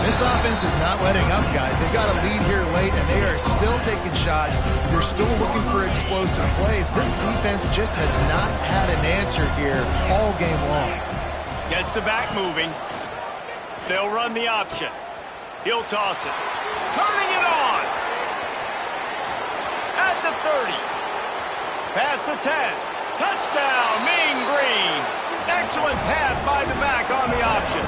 This offense is not letting up, guys. They've got a lead here late, and they are still taking shots. They're still looking for explosive plays. This defense just has not had an answer here all game long. Gets the back moving. They'll run the option. He'll toss it. Turning it on. At the 30. Past the 10. Touchdown, Mean Green. Excellent pass by the back on the option.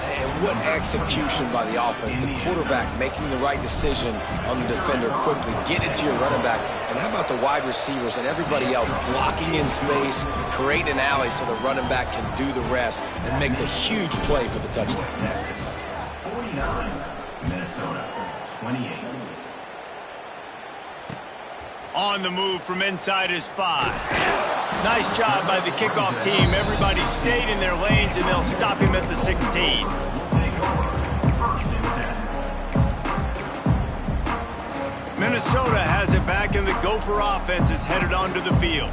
And what execution by the offense. The quarterback making the right decision on the defender quickly. Get it to your running back. And how about the wide receivers and everybody else blocking in space, creating an alley so the running back can do the rest and make the huge play for the touchdown. Texas 49, Minnesota 28. On the move from inside his 5. Nice job by the kickoff team. Everybody stayed in their lanes, and they'll stop him at the 16. We'll take over 1st and 10. Minnesota has it back, and the Gopher offense is headed onto the field.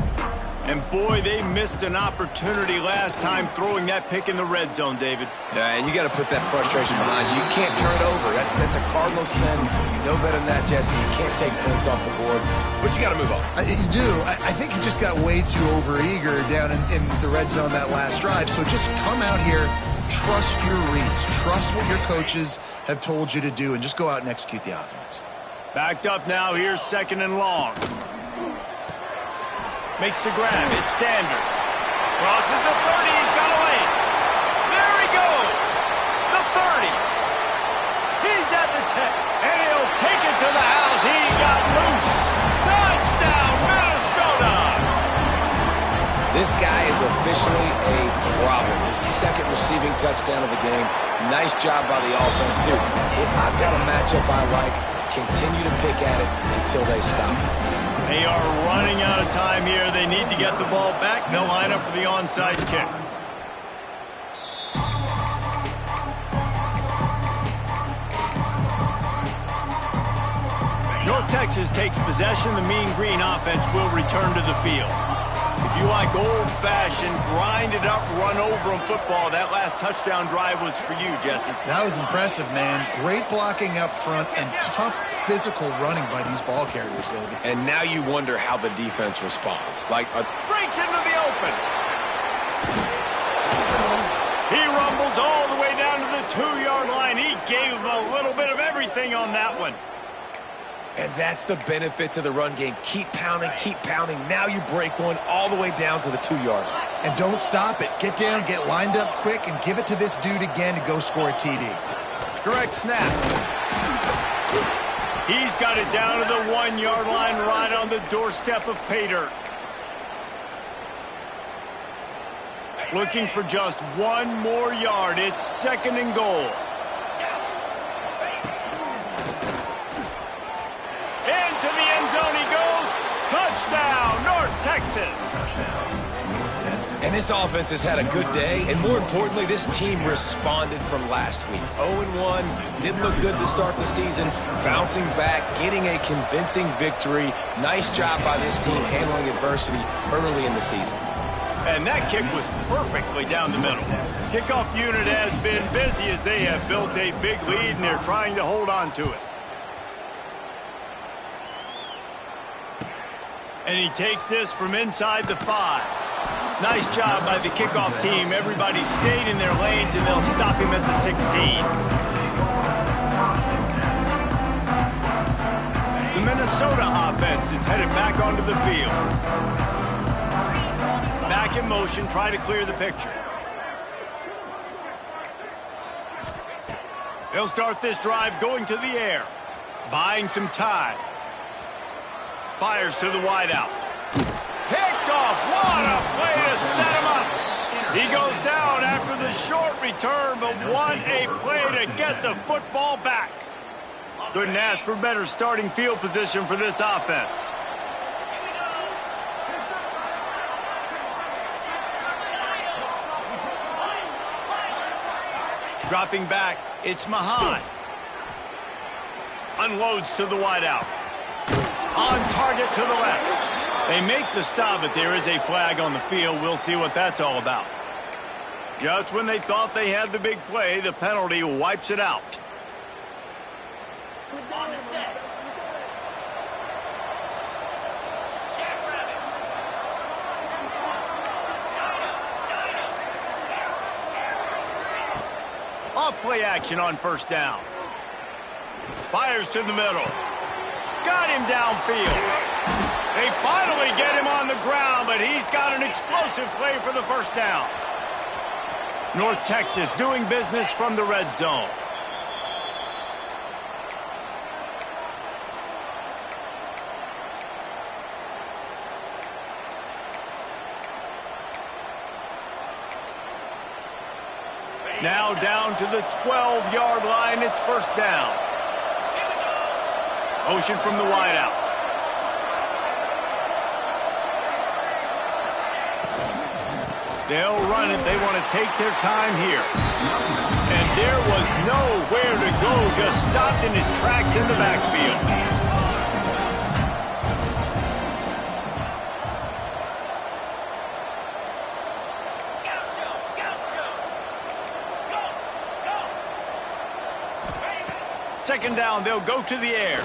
And boy, they missed an opportunity last time throwing that pick in the red zone, David. Yeah, and you got to put that frustration behind you. You can't turn it over. That's a cardinal sin. You know better than that, Jesse. You can't take points off the board, but you got to move on. You do. I think he just got way too overeager down in the red zone that last drive. So just come out here, trust your reads, trust what your coaches have told you to do, and just go out and execute the offense. Backed up now. Here's 2nd and long. Makes the grab. It's Sanders. Crosses the 30. He's got a lane. There he goes. The 30. He's at the 10. And he'll take it to the house. He got loose. Touchdown, Minnesota. This guy is officially a problem. His 2nd receiving touchdown of the game. Nice job by the offense, too. If I've got a matchup I like, continue to pick at it until they stop. They are running out of time here. They need to get the ball back. They'll line up for the onside kick. North Texas takes possession. The Mean Green offense will return to the field. If you like old-fashioned, grind-it-up, run-over-'em football, that last touchdown drive was for you, Jesse. That was impressive, man. Great blocking up front and tough physical running by these ball carriers, David. And now you wonder how the defense responds. Breaks into the open. He rumbles all the way down to the 2-yard line. He gave him a little bit of everything on that one. And that's the benefit to the run game. Keep pounding, keep pounding. Now you break one all the way down to the 2-yard line. And don't stop it. Get down, get lined up quick, and give it to this dude again to go score a TD. Direct snap. He's got it down to the 1-yard line, right on the doorstep of pay dirt. Looking for just one more yard. It's 2nd and goal. Into the end zone he goes. Touchdown, North Texas. And this offense has had a good day, and more importantly, this team responded from last week. 0-1, didn't look good to start the season, bouncing back, getting a convincing victory. Nice job by this team handling adversity early in the season. And that kick was perfectly down the middle. Kickoff unit has been busy as they have built a big lead, and they're trying to hold on to it. And he takes this from inside the 5. Nice job by the kickoff team. Everybody stayed in their lanes, and they'll stop him at the 16. The Minnesota offense is headed back onto the field. Back in motion, try to clear the picture. They'll start this drive going to the air, buying some time. Fires to the wideout. Picked off. What a play to set him up. He goes down after the short return, but what a play to get the football back. Couldn't ask for better starting field position for this offense. Dropping back, it's Mahan. Unloads to the wideout. On target to the left. They make the stop, but there is a flag on the field. We'll see what that's all about. Just when they thought they had the big play, the penalty wipes it out. On the set. Off-play action on first down. Fires to the middle. Got him downfield. They finally get him on the ground, but he's got an explosive play for the first down. North Texas doing business from the red zone. Now down to the 12-yard line. It's first down. Motion from the wideout. They'll run it. They want to take their time here. And there was nowhere to go. Just stopped in his tracks in the backfield. Second down, they'll go to the air.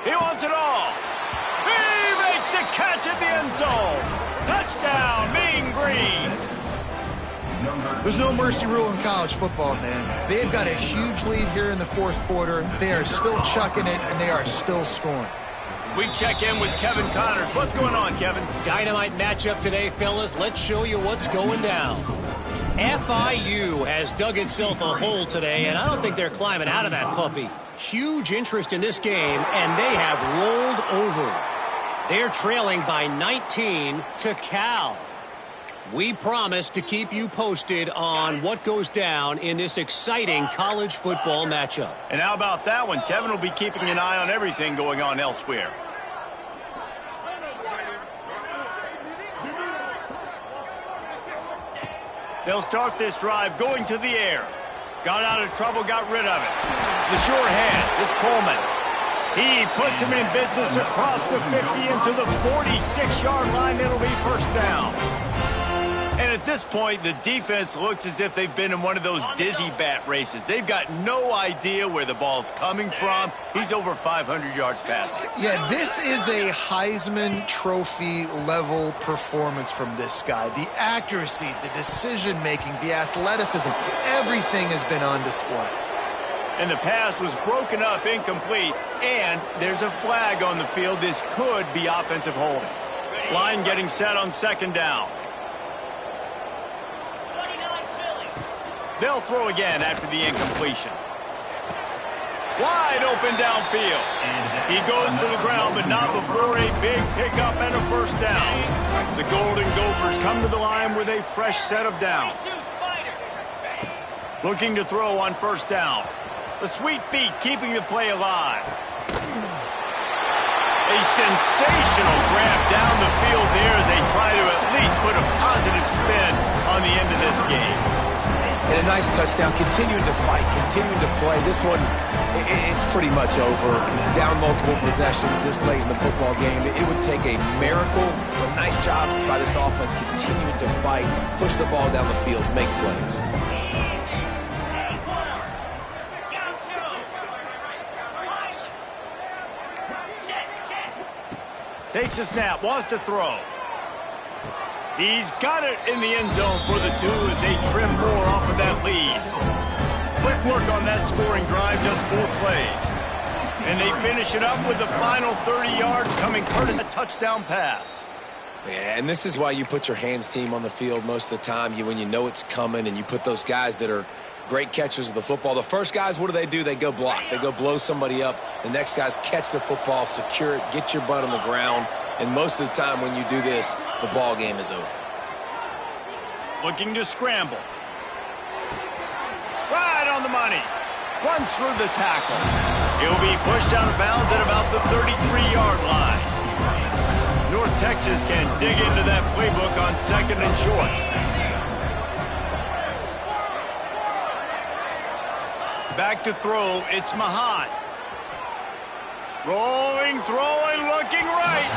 He wants it all. He makes the catch at the end zone. Touchdown, Mean Green. There's no mercy rule in college football, man. They've got a huge lead here in the fourth quarter. They are still chucking it, and they are still scoring. We check in with Kevin Connors. What's going on, Kevin? Dynamite matchup today, fellas. Let's show you what's going down. FIU has dug itself a hole today, and I don't think they're climbing out of that puppy. Huge interest in this game, and they have rolled over. They're trailing by 19 to Cal. We promise to keep you posted on what goes down in this exciting college football matchup. And how about that one? Kevin will be keeping an eye on everything going on elsewhere. They'll start this drive going to the air. Got out of trouble, got rid of it. The sure hands, it's Coleman. He puts him in business across the 50 into the 46-yard line. It'll be first down. And at this point, the defense looks as if they've been in one of those dizzy bat races. They've got no idea where the ball's coming from. He's over 500 yards passing. Yeah, this is a Heisman Trophy level performance from this guy. The accuracy, the decision-making, the athleticism, everything has been on display. And the pass was broken up, incomplete, and there's a flag on the field. This could be offensive holding. Line getting set on second down. They'll throw again after the incompletion. Wide open downfield. He goes to the ground, but not before a big pickup and a first down. The Golden Gophers come to the line with a fresh set of downs. Looking to throw on first down. The sweet feet keeping the play alive. A sensational grab down the field there as they try to at least put a positive spin touchdown, continuing to fight, continuing to play. This one, it's pretty much over. Down multiple possessions this late in the football game. It would take a miracle, but nice job by this offense continuing to fight, push the ball down the field, make plays. Takes a snap, wants to throw. He's got it in the end zone for the 2 as they trim more off of that lead. Quick work on that scoring drive, just 4 plays. And they finish it up with the final 30 yards coming courtesy of a touchdown pass. Yeah, and this is why you put your hands team on the field most of the time. When you know it's coming and you put those guys that are great catchers of the football. The first guys, what do? They go block. They go blow somebody up. The next guys catch the football, secure it, get your butt on the ground. And most of the time when you do this, the ball game is over. Looking to scramble. Right on the money. Runs through the tackle. He'll be pushed out of bounds at about the 33-yard line. North Texas can dig into that playbook on 2nd and short. Back to throw, it's Mahan. Rolling, throwing, looking right.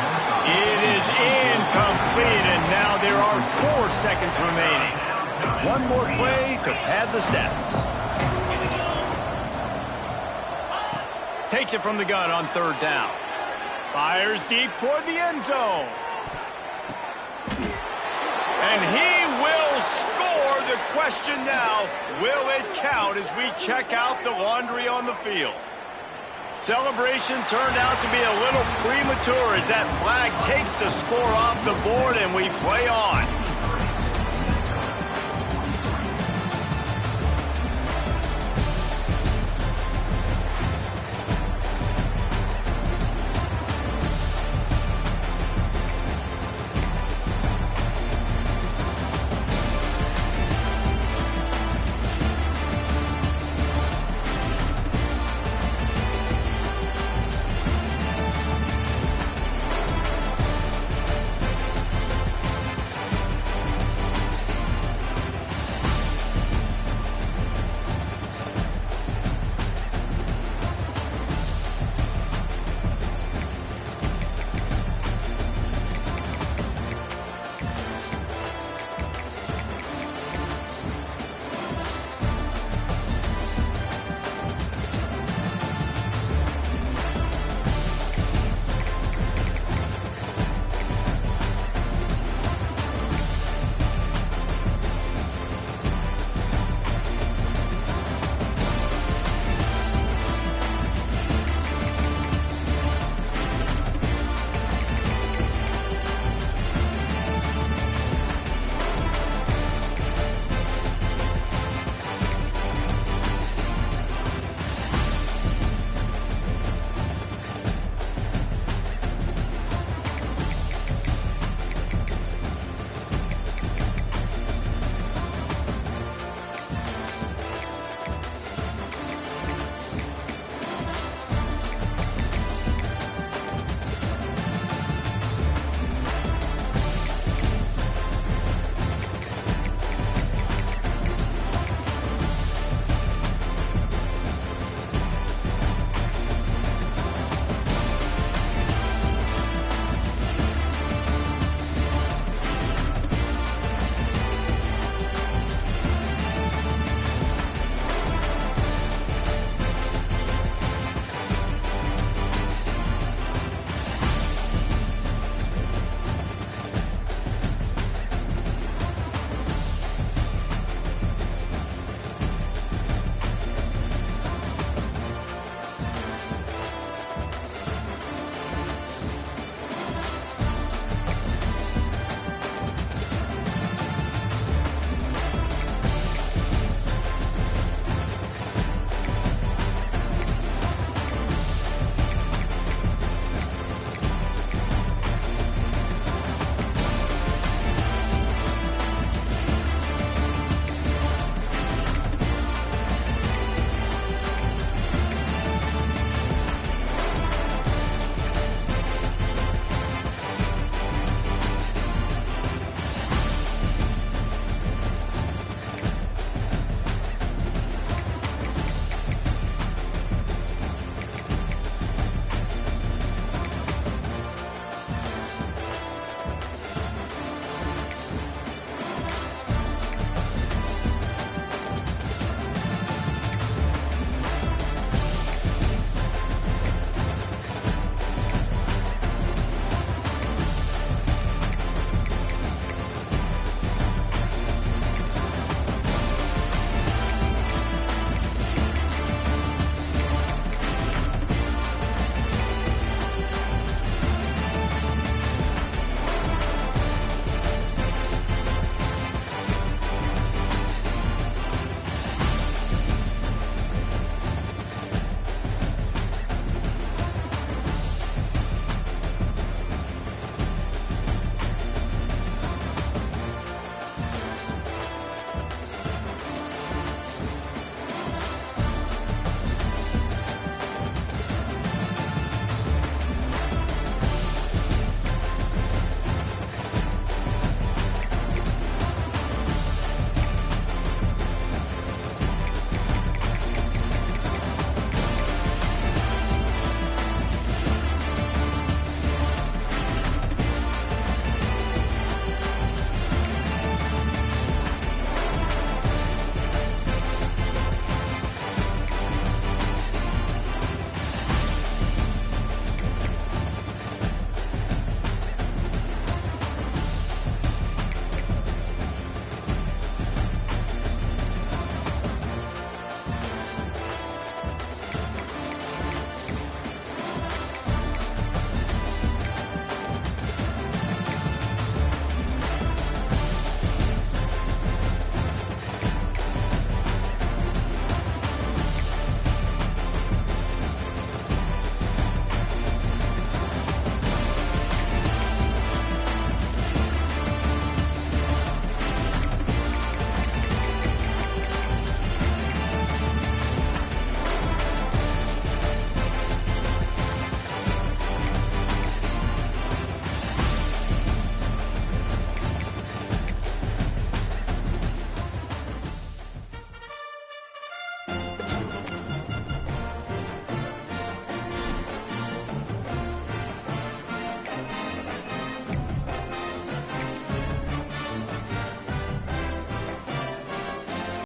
It is incomplete, and now there are 4 seconds remaining. One more play to pad the stats. Takes it from the gun on 3rd down. Fires deep toward the end zone. And he will score. The question now, will it count as we check out the laundry on the field? Celebration turned out to be a little premature as that flag takes the score off the board and we play on.